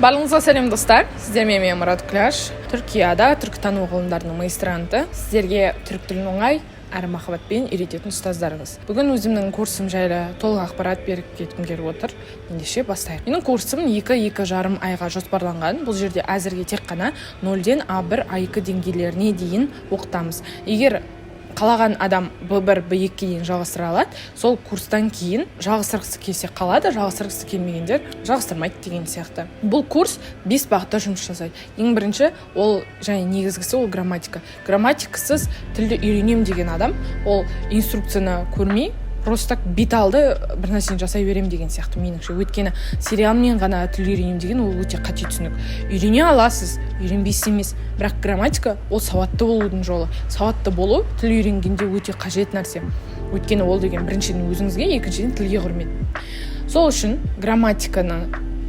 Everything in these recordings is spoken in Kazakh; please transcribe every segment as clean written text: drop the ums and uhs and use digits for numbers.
Барлығыңызға сәлем достар. Сіздермен мен Мұрат Күләш. Түркияда түркітану ғылымдарының магистранты. Сіздерге түрік тілін оңай әрі махаббатпен үйрететін ұстаздарыңыз. Бүгін өзімнің курсым жайлы толық ақпарат беріп кеткім келіп отыр. Ендеше бастайық. Менің курсым 2-2,5 айға жоспарланған. Бұл жерде әзірге тек қана 0-ден А1, А2 деңгейлеріне дейін оқытамыз. Егер қалаған адам B1, B2-ге дейін жалғастыра алады, сол курстан кейін жалғастырғысы келсе қалады, жалғастырғысы келмегендер жалғастырмайды деген сияқты. Бұл курс 5 бағытта жұмыс жасайды. Ең бірінші ол және негізгісі ол грамматика. Грамматикасыз тілді үйренем деген адам ол инструкцияны көрмей просто так бет алды бір нәрсені жасай берем деген сияқты меніңше. Өйткені сериалмен ғана тіл үйренем деген ол өте қате түсінік. Үйрене аласыз, үйренбейсіз емес, бірақ грамматика ол сауатты болудың жолы. Сауатты болу тіл үйренгенде өте қажет нәрсе. Өйткені ол деген біріншіден өзіңізге, екіншіден тілге құрмет. Сол үшін грамматиканы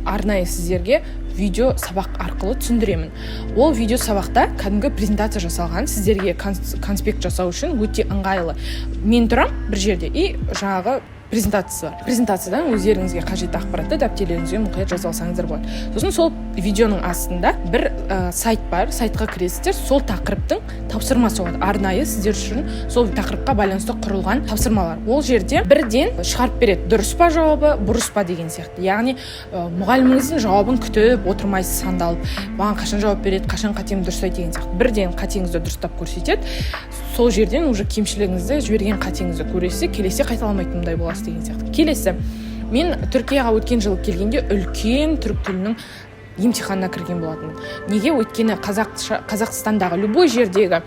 арнайы сіздерге видео сабақ арқылы түсіндіремін. Ол видео сабақта кәдімгі презентация жасалған, сіздерге конспект жасау үшін өте ыңғайлы. Мен тұрам бір жерде и жаңағы презентациясы бар. Презентациядан өздеріңізге қажетті ақпаратты дәптерлеріңізге мұқият жаза алсаңыздар болады. Сосын сол видеоның астында бір сайт бар, сайтқа кіресіздер, сол тақырыптың тапсырмасы болады. Арнайы сіздер үшін сол тақырыпқа байланысты құрылған тапсырмалар. Ол жерде бірден шығарып береді, дұрыс па жауабы, бұрыс па деген сияқты. Яғни мұғаліміңіздің жауабын күтіп отырмайсыз сандалып, маған қашан жауап береді, қашан қатем дұрыс айтты деген сияқты. Бірден қатеңізді дұрыстап көрсетеді. Сол жерден уже кемшілігіңізді, жіберген қатеңізді көресіз, келесе қайталамайтындай боласыз деген сияқты. Келесі, мен Түркияға өткен жылы келгенде үлкен түрік тілінің емтиханына кірген болатынмын. Неге? Өйткені Қазақстандағы любой жердегі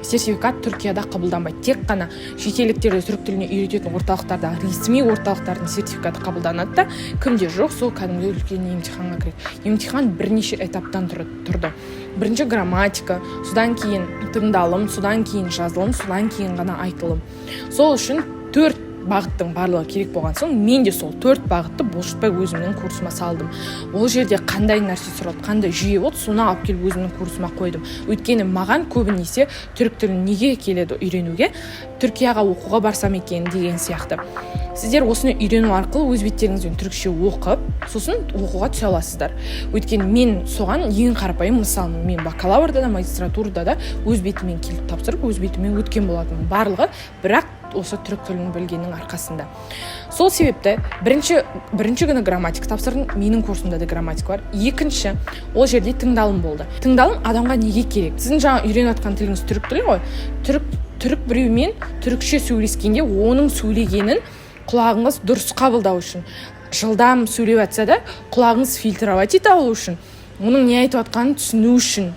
сертификат Түркияда қабылданбайды. Тек қана шетелдіктерді түрік тіліне үйрететін орталықтарда, ресми орталықтардың сертификаты қабылданады да, кімде жоқ, сол кәдімгі үлкен емтиханға кіреді. Емтихан бірнеше этаптан тұрды. Бірінші грамматика, содан кейін тыңдалым, содан кейін жазылым, содан кейін ғана айтылым. Сол үшін 4 бағыттың барлығы керек болған соң, мен де сол 4 бағытты бұлжытпай өзімнің курсыма салдым. Ол жерде қандай нәрсе сұрады, қандай жүйе болды, соны алып келіп өзімнің курсыма қойдым. Өйткені маған көбінесе түрік тілін неге келеді үйренуге, Түркияға оқуға барсам екен деген сияқты. Сіздер осыны үйрену арқылы өз беттеріңізбен түрікше оқып, сосын оқуға түсе аласыздар. Өйткені мен соған ең қарапайым мысалмын. Мен бакалаврда да, магистратурада да өз бетіммен келіп тапсырып, өз бетіммен өткен болатынмын. Барлығы бірақ осы түрік тілін білгеннің арқасында. Сол себепті бірінші күні грамматика тапсырдым, менің курсымда да грамматика бар. Екінші, ол жерде тыңдалым болды. Тыңдалым адамға неге керек? Сіздің жаңа үйреніп жатқан тіліңіз түрік тілі ғой. Түрік біреумен түрікше сөйлескенде оның сөйлегенін құлағыңыз дұрыс қабылдау үшін, жылдам сөйлеп жатса да құлағыңыз фильтровать ете алу үшін, оның не айтып жатқанын түсіну үшін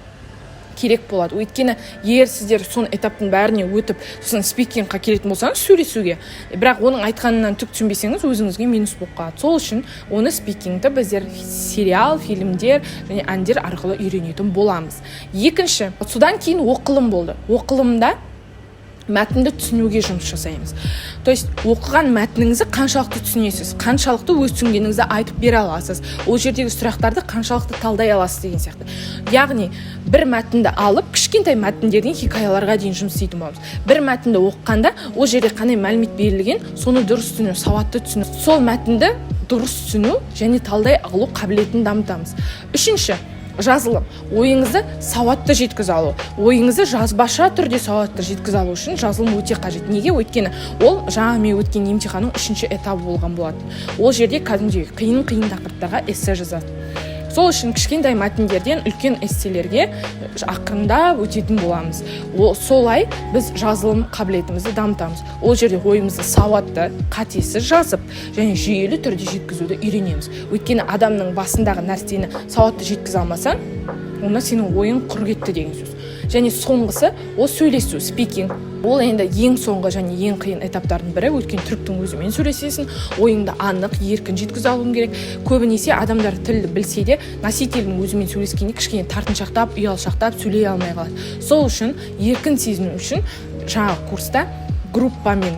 керек болады. Өйткені егер сіздер соны этаптың бәріне өтіп, сосын спикингқа келетін болсаңыз сөйлесуге, бірақ оның айтқанынан түк түсінбесеңіз, өзіңізге минус болып қалады. Сол үшін оны спикингті біздер сериал, фильмдер және әндер арқылы үйренетін боламыз. Екінші, содан кейін оқылым болды. Оқылымда мәтінді түсінуге жұмыс жасаймыз. То есть оқыған мәтініңізді қаншалықты түсінесіз, қаншалықты өз түсінгеніңізді айтып бере аласыз, ол жердегі сұрақтарды қаншалықты талдай аласыз деген сияқты. Яғни бір мәтінді алып, кішкентай мәтіндерден хикаяларға дейін жұмыс істейтін боламыз. Бір мәтінді оқығанда ол жерде қандай мәлімет берілген, соны дұрыс түсіну, сауатты түсіну, сол мәтінді дұрыс түсіну және талдай алу қабілетін дамытамыз. Үшінші, жазылым. Ойыңызды сауатты жеткізе алу. Ойыңызды жазбаша түрде сауатты жеткізе алу үшін жазылым өте қажет. Неге? Өйткені ол жаңа мен өткен емтиханның 3-ші этабы болған болады. Ол жерде кәдімгідей қиын тақырыптарға эссе жазады. Сол үшін кішкентай мәтіндерден үлкен эсселерге ақырындап өтетін боламыз. Солай біз жазылым қабілетімізді дамытамыз. Ол жерде ойымызды сауатты, қатесіз жазып, және жүйелі түрде жеткізуді үйренеміз. Өйткені адамның басындағы нәрсені сауатты жеткізе алмасаң, онда сенің ойың құр кетті деген сөз. Және соңғысы ол сөйлесу, спикинг. Ол енді ең соңғы және ең қиын этаптардың бірі. Өйткені түріктің өзімен сөйлесесің, ойыңды анық, еркін жеткізе алуың керек. Көбінесе адамдар тілді білсе де, носительдің өзімен сөйлескенде кішкене тартыншақтап, ұялшақтап сөйлей алмай қалады. Сол үшін еркін сезіну үшін жаңа курста группамен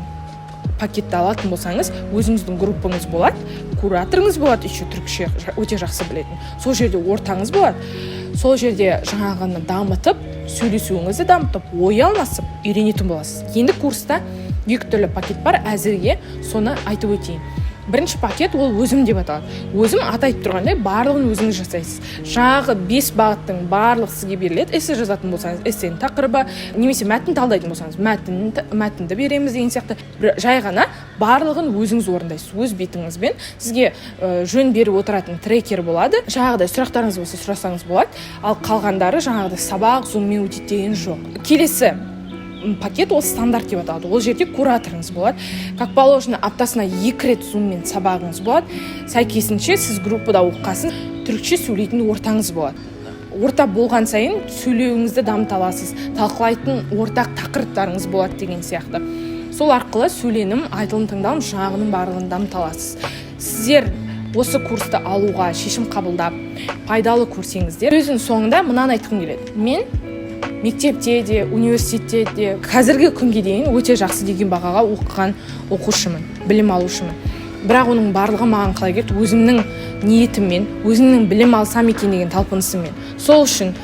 пакетті алатын болсаңыз, өзіңіздің группаңыз болады, кураторыңыз болады, еще түрікше өте жақсы білетін. Сол жерде ортаңыз болады. Сол жерде жаңағыны дамытып, сөйлесуіңізді дамытып, ой алмасып, үйренетін боласыз. Енді курста 2 түрлі пакет бар, әзірге соны айтып өтейін. бірінші пакет ол өзім деп аталады. Өзім атайып тұрғандай барлығын өзіңіз жасайсыз. Жаңағы 5 бағыттың барлығы сізге беріледі. Эссе жазатын болсаңыз эссенің тақырыбы, немесе мәтін талдайтын болсаңыз мәтінді береміз деген сияқты. Жай ғана барлығын өзіңіз орындайсыз, өз бетіңізбен. Сізге жөн беріп отыратын трекер болады. Жаңағыдай сұрақтарыңыз болса сұрасаңыз болады. Ал қалғандары жаңағыдай сабақ зуммен өтеді деген жоқ. Келесі пакет ол стандарт деп аталады. Ол жерде кураторыңыз болады. Как положено, аптасына 2 рет зуммен сабағыңыз болады. Сәйкесінше сіз группада оқығасын түрікше сөйлейтін ортаңыз болады. Орта болған сайын сөйлеуіңізді дамыта аласыз. Талқылайтын ортақ тақырыптарыңыз болады деген сияқты. Сол арқылы сөйленім, айтылым, тыңдалым жағының барлығын дамыта аласыз. Сіздер осы курсты алуға шешім қабылдап, пайдалы көрсеңіздер, сөздің соңында мынаны айтқым келеді. Мен мектепте де, университетте де қазіргі күнге дейін өте жақсы деген бағаға оқыған оқушымын, білім алушымын. Бірақ оның барлығы маған қалай келді? Өзімнің ниетіммен, өзімнің білім алсам екен деген талпынысыммен. Сол үшін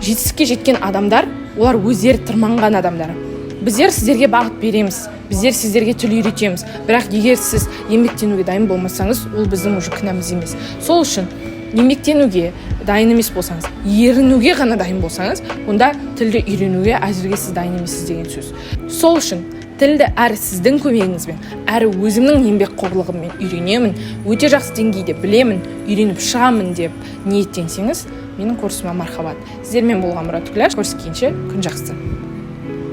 жетістікке жеткен адамдар, олар өздері тырманған адамдар. Біздер сіздерге бағыт береміз, біздер сіздерге тіл үйретеміз. Бірақ егер сіз еңбектенуге дайын болмасаңыз, ол біздің уже кінәміз емес. Сол үшін еңбектенуге дайын емес болсаңыз, ерінуге ғана дайын болсаңыз, онда тілді үйренуге әзірге сіз дайын емессіз деген сөз. Сол үшін тілді әрі сіздің көмегіңізбен, әрі өзімнің еңбекқорлығыммен үйренемін, өте жақсы деңгейде білемін, үйреніп шығамын деп ниеттенсеңіз, менің курсыма мархабат. Сіздермен болған Мұрат Күләш. Көріскенше күн жақсы.